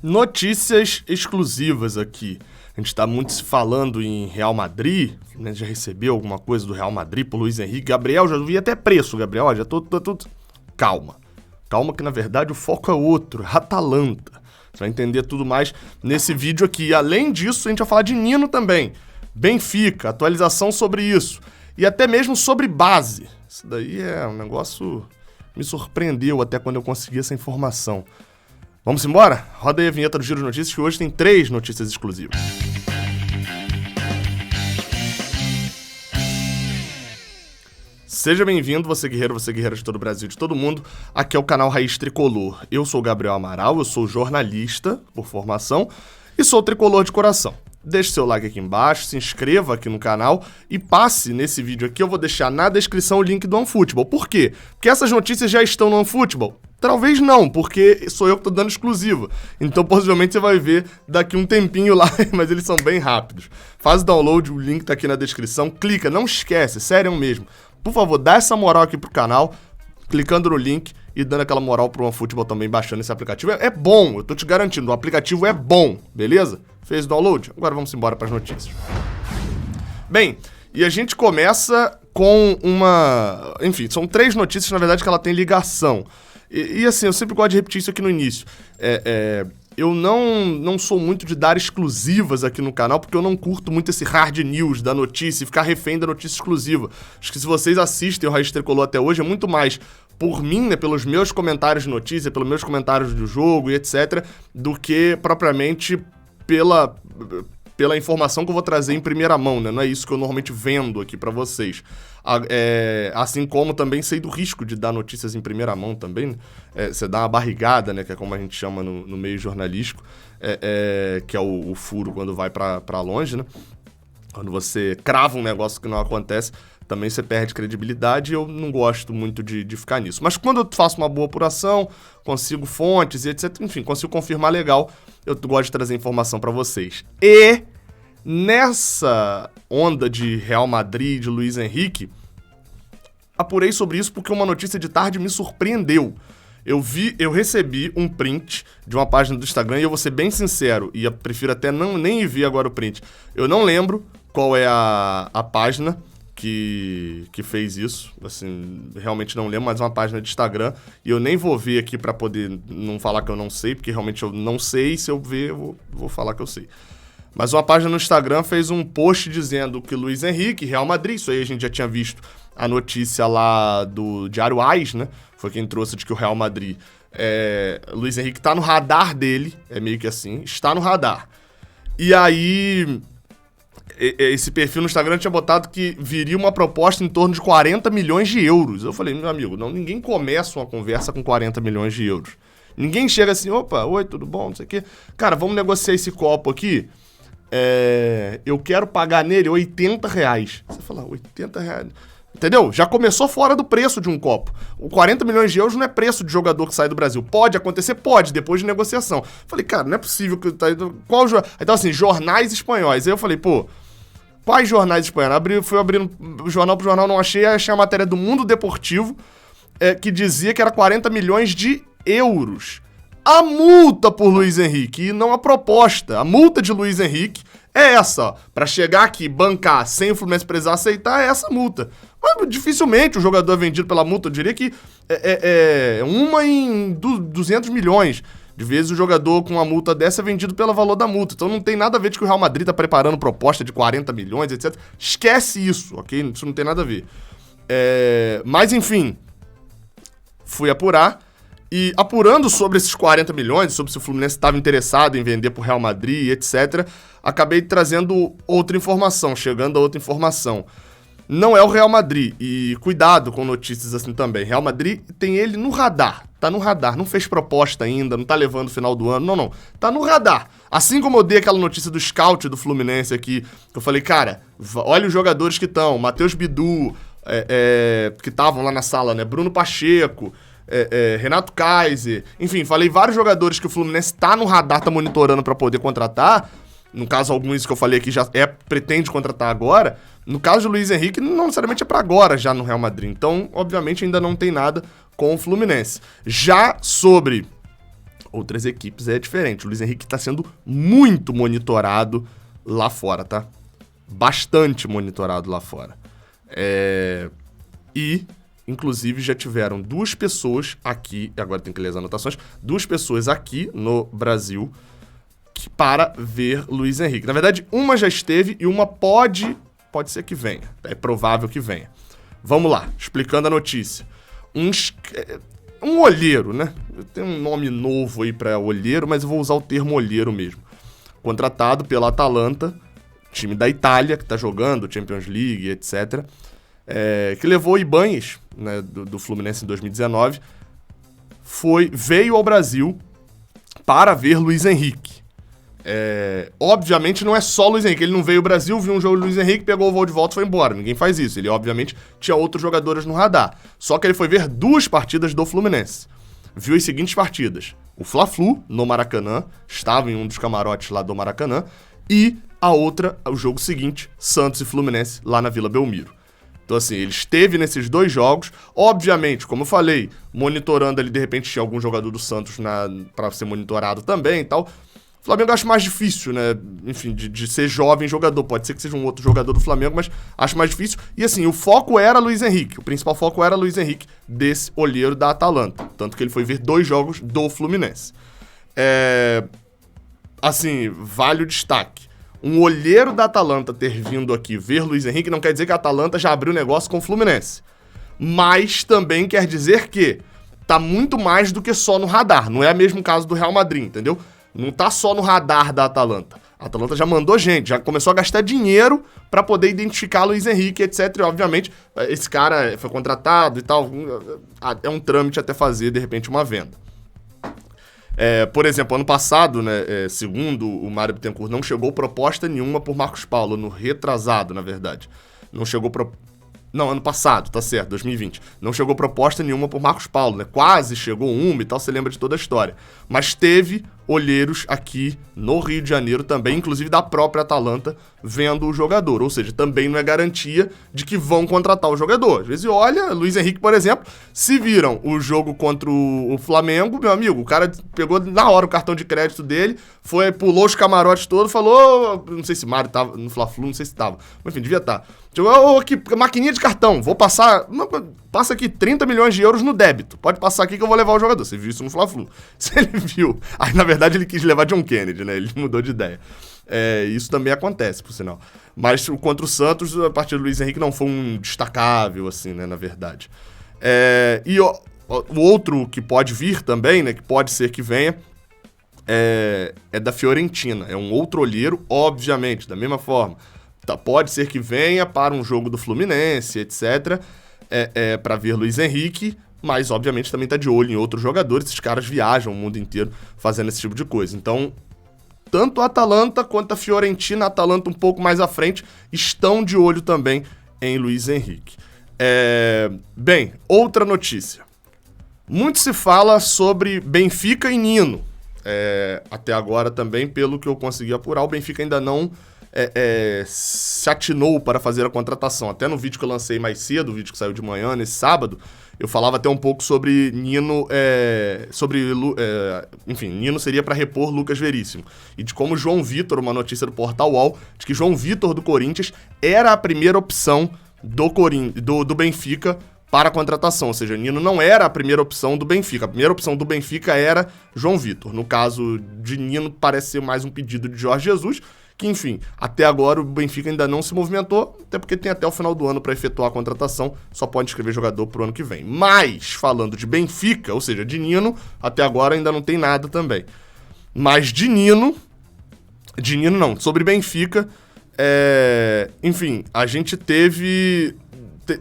Notícias exclusivas aqui. A gente tá muito se falando em Real Madrid, né? Já recebeu alguma coisa do Real Madrid pro Luiz Henrique. Gabriel, já vi até preço, Gabriel. Ó, já tô... Calma. Calma que, na verdade, o foco é outro. É Atalanta. Você vai entender tudo mais nesse vídeo aqui. E, além disso, a gente vai falar de Nino também. Benfica, atualização sobre isso. E até mesmo sobre base. Isso daí é um negócio... Me surpreendeu até quando eu consegui essa informação. Vamos embora? Roda aí a vinheta do Giro de Notícias, que hoje tem 3 notícias exclusivas. Seja bem-vindo, você guerreira de todo o Brasil, de todo mundo. Aqui é o canal Raiz Tricolor. Eu sou o Gabriel Amaral, eu sou jornalista por formação e sou tricolor de coração. Deixe seu like aqui embaixo, se inscreva aqui no canal e passe nesse vídeo aqui. Eu vou deixar na descrição o link do OneFootball. Por quê? Porque essas notícias já estão no OneFootball? Talvez não, porque sou eu que tô dando exclusiva. Então, possivelmente, você vai ver daqui um tempinho lá, mas eles são bem rápidos. Faz o download, o link tá aqui na descrição. Clica, não esquece, sério mesmo. Por favor, dá essa moral aqui pro canal, clicando no link e dando aquela moral pro OneFootball também, baixando esse aplicativo. É bom, eu tô te garantindo, o aplicativo é bom, beleza? Fez o download? Agora vamos embora para as notícias. Bem, e a gente começa com uma... Enfim, são 3 notícias, na verdade, que ela tem ligação. E assim, eu sempre gosto de repetir isso aqui no início. Eu não sou muito de dar exclusivas aqui no canal, porque eu não curto muito esse hard news da notícia e ficar refém da notícia exclusiva. Acho que se vocês assistem o Raiz Tricolor até hoje, é muito mais por mim, né, pelos meus comentários de notícia, pelos meus comentários do jogo e etc., do que propriamente pela informação que eu vou trazer em primeira mão, né? Não é isso que eu normalmente vendo aqui pra vocês. Assim como também sei do risco de dar notícias em primeira mão também, né? Você dá uma barrigada, né? Que é como a gente chama no meio jornalístico, que é o furo quando vai pra longe, né? Quando você crava um negócio que não acontece, também você perde credibilidade e eu não gosto muito de ficar nisso. Mas quando eu faço uma boa apuração, consigo fontes e etc, enfim, consigo confirmar legal, eu gosto de trazer informação pra vocês. E nessa onda de Real Madrid, de Luiz Henrique, apurei sobre isso porque uma notícia de tarde me surpreendeu. Eu recebi um print de uma página do Instagram e eu vou ser bem sincero, e eu prefiro até nem ver agora o print. Eu não lembro qual é a página que fez isso, assim, realmente não lembro, mas é uma página de Instagram, e eu nem vou ver aqui pra poder não falar que eu não sei, porque realmente eu não sei, se eu ver, eu vou falar que eu sei. Mas uma página no Instagram fez um post dizendo que Luiz Henrique, Real Madrid, isso aí a gente já tinha visto a notícia lá do Diário AS, né, foi quem trouxe de que o Real Madrid, Luiz Henrique tá no radar dele, é meio que assim, está no radar. E aí... Esse perfil no Instagram tinha botado que viria uma proposta em torno de 40 milhões de euros. Eu falei, meu amigo, ninguém começa uma conversa com 40 milhões de euros. Ninguém chega assim, opa, oi, tudo bom, não sei o quê. Cara, vamos negociar esse copo aqui. Eu quero pagar nele 80 reais. Você fala, 80 reais... Entendeu? Já começou fora do preço de um copo. O 40 milhões de euros não é preço de jogador que sai do Brasil. Pode acontecer? Pode, depois de negociação. Falei, cara, não é possível que... Então, assim, jornais espanhóis. Aí eu falei, pô, quais jornais espanhóis? Fui abrindo jornal por jornal, não achei a matéria do Mundo Deportivo, que dizia que era 40 milhões de euros. A multa por Luiz Henrique, e não a proposta. A multa de Luiz Henrique é essa, ó. Pra chegar aqui, bancar, sem o Fluminense precisar aceitar, é essa multa. Mas dificilmente o jogador é vendido pela multa. Eu diria que uma em 200 milhões de vezes o jogador com uma multa dessa é vendido pelo valor da multa. Então não tem nada a ver de que o Real Madrid tá preparando proposta de 40 milhões, etc. Esquece isso, ok? Isso não tem nada a ver. Mas enfim, fui apurar. E apurando sobre esses 40 milhões, sobre se o Fluminense estava interessado em vender pro Real Madrid, etc., acabei trazendo outra informação, chegando a outra informação. Não é o Real Madrid, e cuidado com notícias assim também. Real Madrid tem ele no radar, tá no radar, não fez proposta ainda, não tá levando o final do ano, não, tá no radar. Assim como eu dei aquela notícia do scout do Fluminense aqui, que eu falei, cara, olha os jogadores que estão, Matheus Bidu, que estavam lá na sala, né, Bruno Pacheco, Renato Kaiser, enfim, falei vários jogadores que o Fluminense tá no radar, tá monitorando pra poder contratar. No caso, alguns que eu falei aqui já pretende contratar agora. No caso do Luiz Henrique, não necessariamente é pra agora já no Real Madrid. Então, obviamente, ainda não tem nada com o Fluminense. Já sobre outras equipes é diferente. O Luiz Henrique está sendo muito monitorado lá fora, tá? Bastante monitorado lá fora. E, inclusive, já tiveram 2 pessoas aqui, agora tem que ler as anotações, 2 pessoas aqui no Brasil para ver Luiz Henrique. Na verdade, uma já esteve e uma pode ser que venha. É provável que venha. Vamos lá, explicando a notícia. Um olheiro, né? Tem um nome novo aí para olheiro, mas eu vou usar o termo olheiro mesmo. Contratado pela Atalanta, time da Itália, que tá jogando Champions League, etc. Que levou Ibañez, né, do Fluminense em 2019, veio ao Brasil para ver Luiz Henrique. Obviamente não é só Luiz Henrique, ele não veio ao Brasil, viu um jogo do Luiz Henrique, pegou o voo de volta e foi embora. Ninguém faz isso, ele obviamente tinha outros jogadores no radar. Só que ele foi ver 2 partidas do Fluminense. Viu as seguintes partidas: o Fla-Flu no Maracanã, estava em um dos camarotes lá do Maracanã, e a outra, o jogo seguinte, Santos e Fluminense lá na Vila Belmiro. Então, assim, ele esteve nesses 2 jogos, obviamente, como eu falei, monitorando ali, de repente tinha algum jogador do Santos para ser monitorado também e tal. O Flamengo eu acho mais difícil, né? Enfim, de ser jovem jogador. Pode ser que seja um outro jogador do Flamengo, mas acho mais difícil. E assim, o foco era Luiz Henrique. O principal foco era Luiz Henrique, desse olheiro da Atalanta. Tanto que ele foi ver 2 jogos do Fluminense. Assim, vale o destaque. Um olheiro da Atalanta ter vindo aqui ver Luiz Henrique não quer dizer que a Atalanta já abriu negócio com o Fluminense. Mas também quer dizer que tá muito mais do que só no radar. Não é o mesmo caso do Real Madrid, entendeu? Não tá só no radar da Atalanta. A Atalanta já mandou gente, já começou a gastar dinheiro para poder identificar Luiz Henrique, etc. E, obviamente, esse cara foi contratado e tal. É um trâmite até fazer, de repente, uma venda. Por exemplo, ano passado, né, segundo o Mário Bittencourt, não chegou proposta nenhuma por Marcos Paulo, no retrasado, na verdade. Não, ano passado, tá certo, 2020. Não chegou proposta nenhuma por Marcos Paulo, né? Quase chegou uma e tal, você lembra de toda a história. Mas teve olheiros aqui no Rio de Janeiro também, inclusive da própria Atalanta, vendo o jogador. Ou seja, também não é garantia de que vão contratar o jogador. Às vezes, olha, Luiz Henrique, por exemplo, se viram o jogo contra o Flamengo, meu amigo, o cara pegou na hora o cartão de crédito dele, pulou os camarotes todos, falou, não sei se Mário tava no Fla-Flu, não sei se tava, mas enfim, devia estar. Chegou, aqui, maquininha de cartão, vou passar, passa aqui 30 milhões de euros no débito, pode passar aqui que eu vou levar o jogador. Você viu isso no Fla-Flu. Se ele viu, aí na verdade ele quis levar John Kennedy, né, ele mudou de ideia. Isso também acontece, por sinal. Mas contra o Santos, a partir do Luiz Henrique não foi um destacável, assim, né, na verdade. E o outro que pode vir também, né, que pode ser que venha, é da Fiorentina. É um outro olheiro, obviamente, da mesma forma. Pode ser que venha para um jogo do Fluminense, etc., para ver Luiz Henrique, mas obviamente também está de olho em outros jogadores. Esses caras viajam o mundo inteiro fazendo esse tipo de coisa. Então, tanto a Atalanta quanto a Fiorentina, a Atalanta um pouco mais à frente, estão de olho também em Luiz Henrique. Bem, outra notícia. Muito se fala sobre Benfica e Nino. Até agora também, pelo que eu consegui apurar, o Benfica ainda não se atinou para fazer a contratação. Até no vídeo que eu lancei mais cedo, o vídeo que saiu de manhã, nesse sábado, eu falava até um pouco sobre Nino, enfim, Nino seria para repor Lucas Veríssimo. E de como João Vitor, uma notícia do Portal UOL, de que João Vitor do Corinthians era a primeira opção do Benfica para a contratação. Ou seja, Nino não era a primeira opção do Benfica. A primeira opção do Benfica era João Vitor. No caso de Nino, parece ser mais um pedido de Jorge Jesus, que, enfim, até agora o Benfica ainda não se movimentou, até porque tem até o final do ano para efetuar a contratação, só pode inscrever jogador pro ano que vem. Mas, falando de Benfica, ou seja, de Nino, até agora ainda não tem nada também. Mas de Nino não, sobre Benfica, enfim, a gente teve...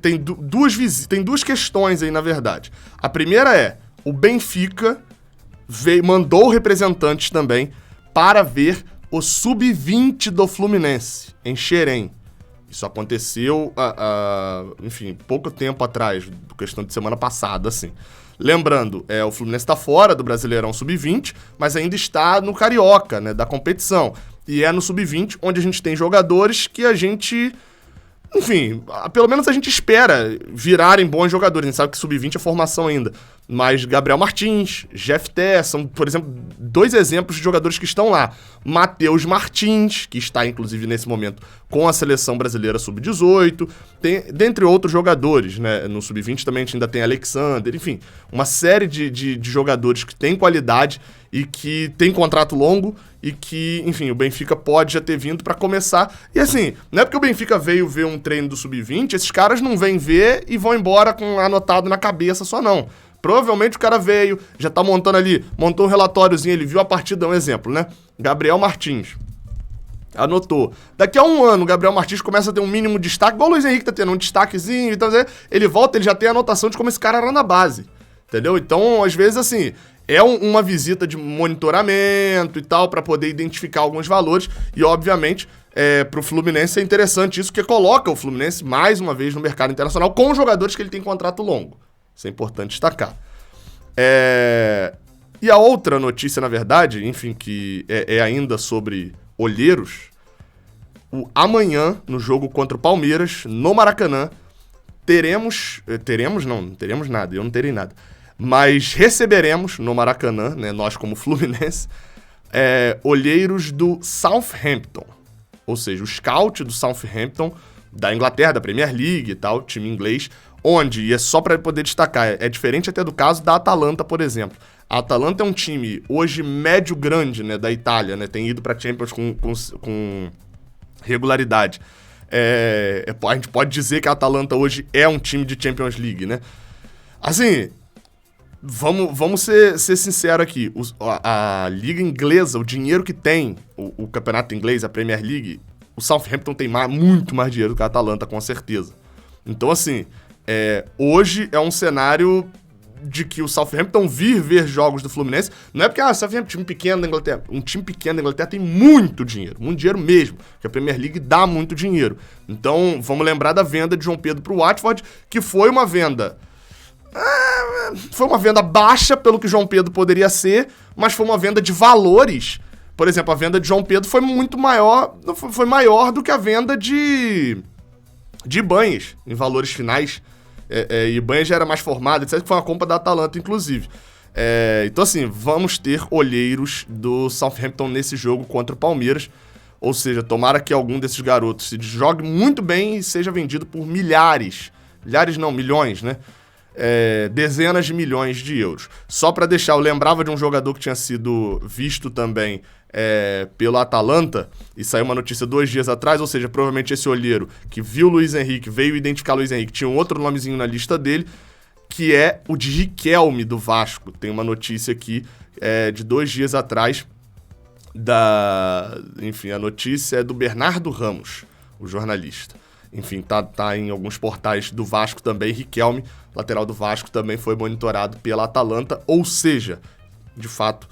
Tem duas questões aí, na verdade. A primeira o Benfica mandou representantes também para ver o Sub-20 do Fluminense, em Xerém. Isso aconteceu, enfim, pouco tempo atrás, questão de semana passada, assim. Lembrando, o Fluminense está fora do Brasileirão Sub-20, mas ainda está no Carioca, né, da competição. E é no Sub-20 onde a gente tem jogadores que a gente... Enfim, pelo menos a gente espera virarem bons jogadores. A gente sabe que Sub-20 é formação ainda. Mas Gabriel Martins, Jefté, são, por exemplo, 2 exemplos de jogadores que estão lá. Matheus Martins, que está, inclusive, nesse momento com a seleção brasileira sub-18, dentre outros jogadores, né? No sub-20 também a gente ainda tem Alexander, enfim, uma série de jogadores que têm qualidade e que tem contrato longo e que, enfim, o Benfica pode já ter vindo para começar. E assim, não é porque o Benfica veio ver um treino do sub-20, esses caras não vêm ver e vão embora com anotado na cabeça só não. Provavelmente o cara veio, já tá montando ali, montou um relatóriozinho, ele viu a partida, um exemplo, né? Gabriel Martins. Anotou. Daqui a um ano, o Gabriel Martins começa a ter um mínimo destaque, igual o Luiz Henrique tá tendo um destaquezinho, então ele volta, ele já tem a anotação de como esse cara era na base, entendeu? Então, às vezes, assim, é uma visita de monitoramento e tal, pra poder identificar alguns valores, e, obviamente, pro Fluminense é interessante isso, porque coloca o Fluminense, mais uma vez, no mercado internacional, com jogadores que ele tem contrato longo. Isso é importante destacar. E a outra notícia, na verdade, enfim, que é ainda sobre olheiros, amanhã, no jogo contra o Palmeiras, no Maracanã, não teremos nada, eu não terei nada, mas receberemos no Maracanã, né, nós como Fluminense, olheiros do Southampton, ou seja, o scout do Southampton, da Inglaterra, da Premier League e tal, time inglês, onde, e é só para poder destacar, é diferente até do caso da Atalanta, por exemplo. A Atalanta é um time hoje médio-grande, né, da Itália, né, tem ido para Champions com regularidade. A gente pode dizer que a Atalanta hoje é um time de Champions League, né? Assim, vamos ser sinceros aqui, a liga inglesa, o dinheiro que tem o campeonato inglês, a Premier League, o Southampton tem muito mais dinheiro que a Atalanta, com certeza. Então, assim, hoje é um cenário de que o Southampton vir ver jogos do Fluminense, não é porque o Southampton é um time pequeno da Inglaterra. Um time pequeno da Inglaterra tem muito dinheiro mesmo, que a Premier League dá muito dinheiro. Então, vamos lembrar da venda de João Pedro pro Watford, que foi uma venda... Foi uma venda baixa pelo que João Pedro poderia ser, mas foi uma venda de valores. Por exemplo, a venda de João Pedro foi muito maior, foi maior do que a venda de Ibanez, em valores finais. Ibanez já era mais formado, etc, que foi uma compra da Atalanta, inclusive. Então, assim, vamos ter olheiros do Southampton nesse jogo contra o Palmeiras. Ou seja, tomara que algum desses garotos se jogue muito bem e seja vendido por milhões, né? Dezenas de milhões de euros. Só para deixar, eu lembrava de um jogador que tinha sido visto também pelo Atalanta, e saiu uma notícia 2 dias atrás, ou seja, provavelmente esse olheiro que viu o Luiz Henrique, veio identificar o Luiz Henrique, tinha um outro nomezinho na lista dele, que é o de Riquelme, do Vasco. Tem uma notícia aqui de 2 dias atrás, enfim, a notícia é do Bernardo Ramos, o jornalista. Enfim, tá em alguns portais do Vasco também. Riquelme, lateral do Vasco, também foi monitorado pela Atalanta. Ou seja, de fato,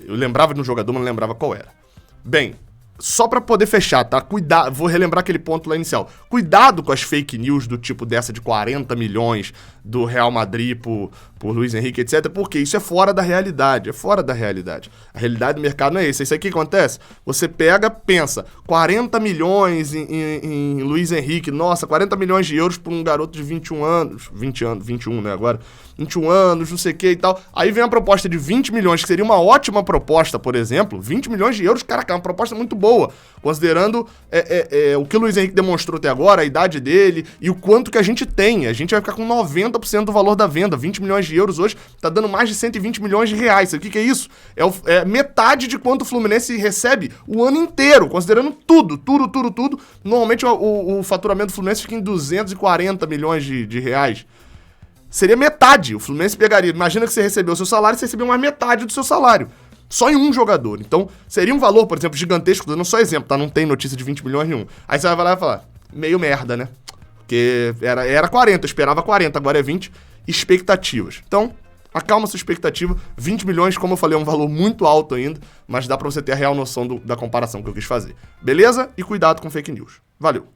eu lembrava de um jogador, mas não lembrava qual era. Bem, só pra poder fechar, tá? Vou relembrar aquele ponto lá inicial. Cuidado com as fake news do tipo dessa de 40 milhões do Real Madrid por Luiz Henrique, etc. Porque isso é fora da realidade, A realidade do mercado não é isso. Isso aqui que acontece, você pensa, 40 milhões em Luiz Henrique, nossa, 40 milhões de euros por um garoto de 21 anos, 21, né, agora, 21 anos, não sei o que e tal. Aí vem a proposta de 20 milhões, que seria uma ótima proposta, por exemplo, 20 milhões de euros, caraca, é uma proposta muito boa, considerando o que o Luiz Henrique demonstrou até agora, a idade dele e o quanto que a gente tem. A gente vai ficar com 90% do valor da venda. 20 milhões de euros hoje tá dando mais de 120 milhões de reais. Sabe o que é isso? É metade de quanto o Fluminense recebe o ano inteiro, considerando tudo. Normalmente o faturamento do Fluminense fica em 240 milhões de reais. Seria metade. O Fluminense pegaria, imagina que você recebeu o seu salário, você recebeu mais metade do seu salário. Só em um jogador. Então, seria um valor, por exemplo, gigantesco, dando só exemplo, tá? Não tem notícia de 20 milhões nenhum. Aí você vai lá e falar, meio merda, né? Porque era 40, eu esperava 40, agora é 20. Expectativas. Então, acalma sua expectativa. 20 milhões, como eu falei, é um valor muito alto ainda, mas dá pra você ter a real noção da comparação que eu quis fazer. Beleza? E cuidado com fake news. Valeu!